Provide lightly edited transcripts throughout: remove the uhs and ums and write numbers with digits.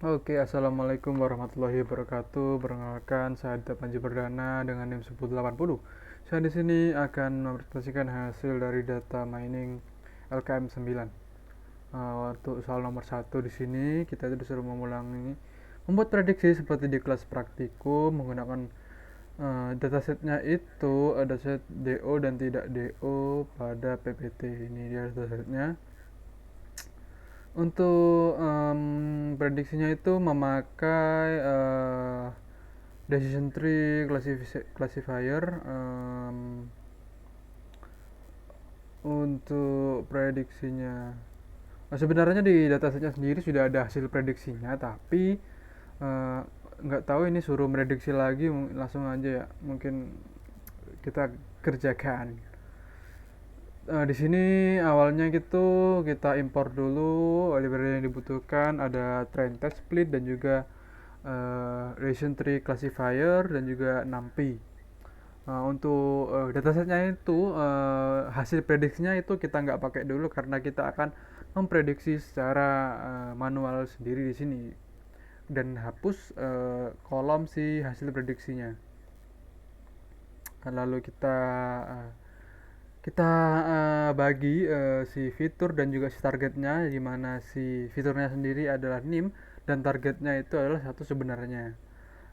Oke, assalamualaikum warahmatullahi wabarakatuh. Perkenalkan, saya Adita Panji Perdana dengan NIM 1080. Saya di sini akan mempresentasikan hasil dari data mining LKM 9. Untuk soal nomor satu di sini kita itu disuruh membuat prediksi seperti di kelas praktikum menggunakan datasetnya itu dataset DO dan tidak DO pada PPT. Ini dia datasetnya. Untuk prediksinya itu memakai decision tree classifier. Untuk prediksinya, sebenarnya di datasetnya sendiri sudah ada hasil prediksinya, tapi eh, nggak tahu ini suruh prediksi lagi, langsung aja ya mungkin kita kerjakan. Di sini awalnya gitu kita impor dulu library yang dibutuhkan, ada train test split dan juga region tree classifier dan juga numpy. Untuk datasetnya itu hasil prediksinya itu kita nggak pakai dulu karena kita akan memprediksi secara manual sendiri di sini dan hapus kolom si hasil prediksinya. Lalu uh, kita bagi si fitur dan juga si targetnya, di mana si fiturnya sendiri adalah NIM dan targetnya itu adalah satu sebenarnya.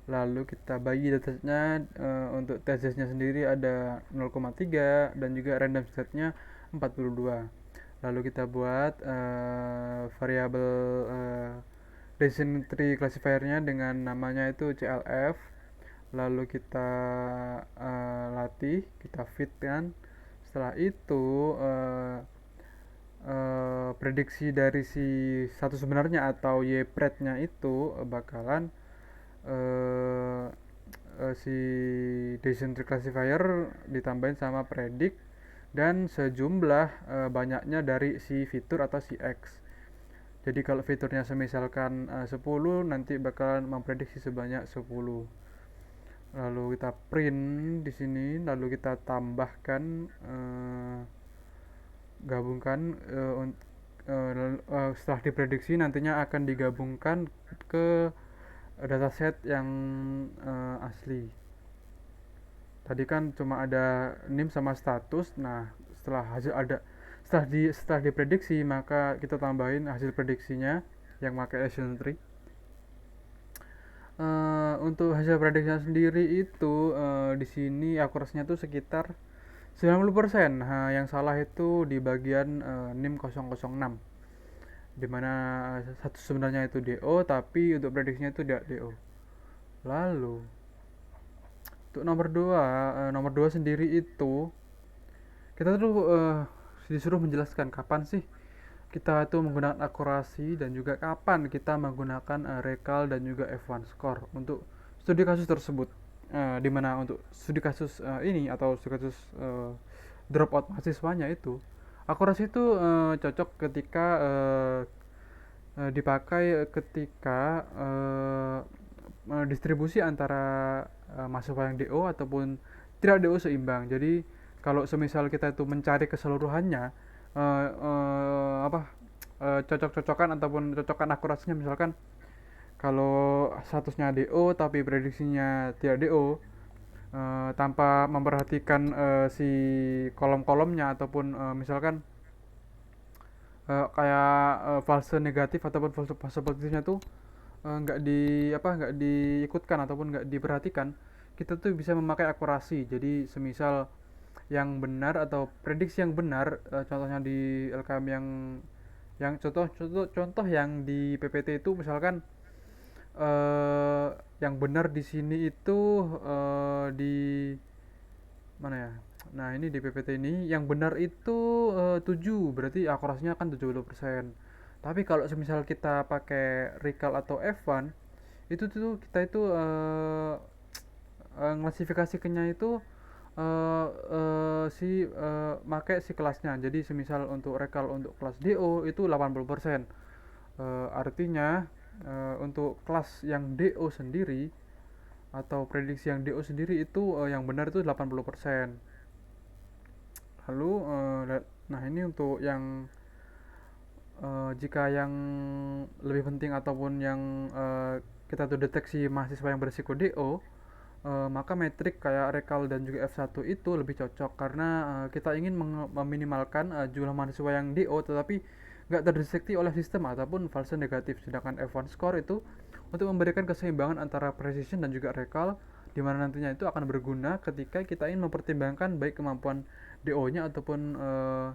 Lalu kita bagi datasnya, untuk tesnya sendiri ada 0,3 dan juga random setnya 42. Lalu kita buat variabel decision tree classifiernya dengan namanya itu CLF. Lalu kita latih, kita fit kan. Setelah itu prediksi dari si satu sebenarnya atau y nya itu bakalan eh, si decision tree classifier ditambahin sama predict dan sejumlah banyaknya dari si fitur atau si X. Jadi kalau fiturnya semisalkan 10, nanti bakalan memprediksi sebanyak 10. Lalu kita print di sini, lalu kita tambahkan, gabungkan, setelah diprediksi nantinya akan digabungkan ke dataset yang asli. Tadi kan cuma ada NIM sama status. Nah, setelah hasil ada setelah diprediksi, maka kita tambahin hasil prediksinya yang pakai Ascension tree. Untuk hasil prediksinya sendiri itu di sini akurasinya tuh sekitar 90%. Nah, yang salah itu di bagian NIM 006, dimana satu sebenarnya itu DO tapi untuk prediksinya itu tidak DO. Lalu untuk nomor 2 sendiri itu kita tuh disuruh menjelaskan kapan sih kita itu menggunakan akurasi dan juga kapan kita menggunakan recall dan juga F1 score untuk studi kasus tersebut. Di mana untuk studi kasus ini atau studi kasus dropout mahasiswanya itu, akurasi itu cocok ketika dipakai ketika distribusi antara mahasiswa yang DO ataupun tidak DO seimbang. Jadi kalau semisal kita itu mencari keseluruhannya, apa, cocok-cocokan ataupun cocokan akurasinya, misalkan kalau statusnya DO tapi prediksinya tidak DO, tanpa memperhatikan si kolom-kolomnya ataupun misalkan kayak fase negatif ataupun fase positifnya tuh nggak nggak diikutkan ataupun nggak diperhatikan, kita tuh bisa memakai akurasi. Jadi semisal yang benar atau prediksi yang benar, contohnya di LKM yang contoh yang di PPT itu misalkan eh, yang benar di sini itu di mana ya. Nah, ini di PPT ini yang benar itu 7, berarti akurasinya kan 70%. Tapi kalau semisal kita pakai recall atau F1, itu tuh kita itu klasifikasikannya itu make si kelasnya. Jadi semisal untuk recall untuk kelas DO itu 80%. Artinya untuk kelas yang DO sendiri atau prediksi yang DO sendiri itu yang benar itu 80%. Lalu nah ini untuk yang Jika yang lebih penting ataupun yang kita tuh deteksi mahasiswa yang berisiko DO, maka metrik kayak Rekal dan juga F1 itu lebih cocok karena kita ingin meminimalkan jumlah mahasiswa yang DO tetapi nggak terdeteksi oleh sistem ataupun false negatif. Sedangkan F1 score itu untuk memberikan keseimbangan antara precision dan juga Rekal, di mana nantinya itu akan berguna ketika kita ingin mempertimbangkan baik kemampuan DO-nya ataupun uh,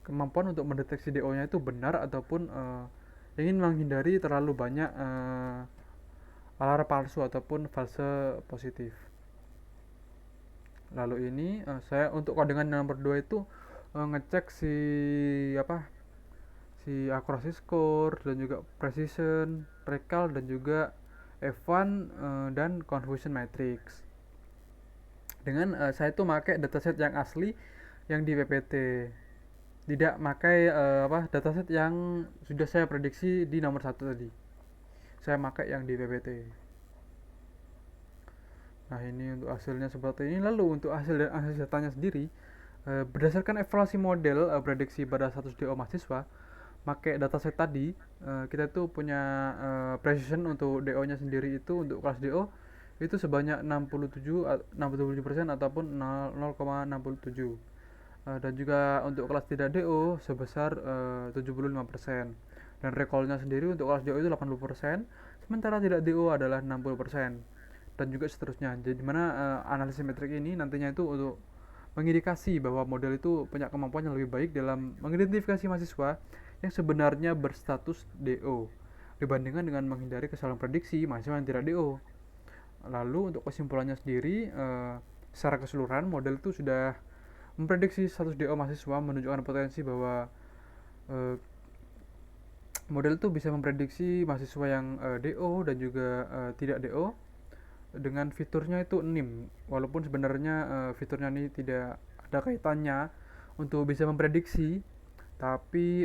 kemampuan untuk mendeteksi DO-nya itu benar ataupun ingin menghindari terlalu banyak alarm palsu ataupun false positif. Lalu ini saya untuk kodengan nomor 2 itu ngecek si apa si accuracy score dan juga precision, recall dan juga F1 dan confusion matrix. Dengan saya tuh pakai dataset yang asli yang di PPT. Tidak pakai dataset yang sudah saya prediksi di nomor satu tadi. Saya pakai yang di PPT. Nah, ini untuk hasilnya seperti ini. Lalu untuk hasil dan hasil datanya sendiri, berdasarkan evaluasi model prediksi pada status DO mahasiswa, pakai dataset tadi, kita tuh punya precision untuk DO-nya sendiri itu untuk kelas DO itu sebanyak 67% ataupun 0,67. Dan juga untuk kelas tidak DO sebesar 75%. Dan recall-nya sendiri untuk kelas DO itu 80%, sementara tidak DO adalah 60%. Dan juga seterusnya. Jadi mana analisis metrik ini nantinya itu untuk mengindikasi bahwa model itu punya kemampuan yang lebih baik dalam mengidentifikasi mahasiswa yang sebenarnya berstatus DO dibandingkan dengan menghindari kesalahan prediksi mahasiswa yang tidak DO. Lalu untuk kesimpulannya sendiri, secara keseluruhan model itu sudah memprediksi status DO mahasiswa menunjukkan potensi bahwa eh, model itu bisa memprediksi mahasiswa yang DO dan juga tidak DO dengan fiturnya itu NIM, walaupun sebenarnya fiturnya ini tidak ada kaitannya untuk bisa memprediksi, tapi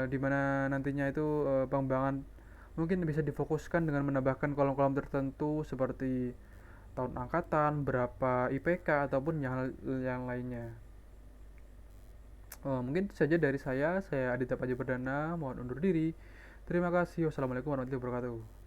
di mana nantinya itu pengembangan mungkin bisa difokuskan dengan menambahkan kolom-kolom tertentu seperti tahun angkatan, berapa IPK ataupun yang lainnya. Mungkin itu saja dari saya Aditya Paji Perdana, mohon undur diri. Terima kasih. Wassalamualaikum warahmatullahi wabarakatuh.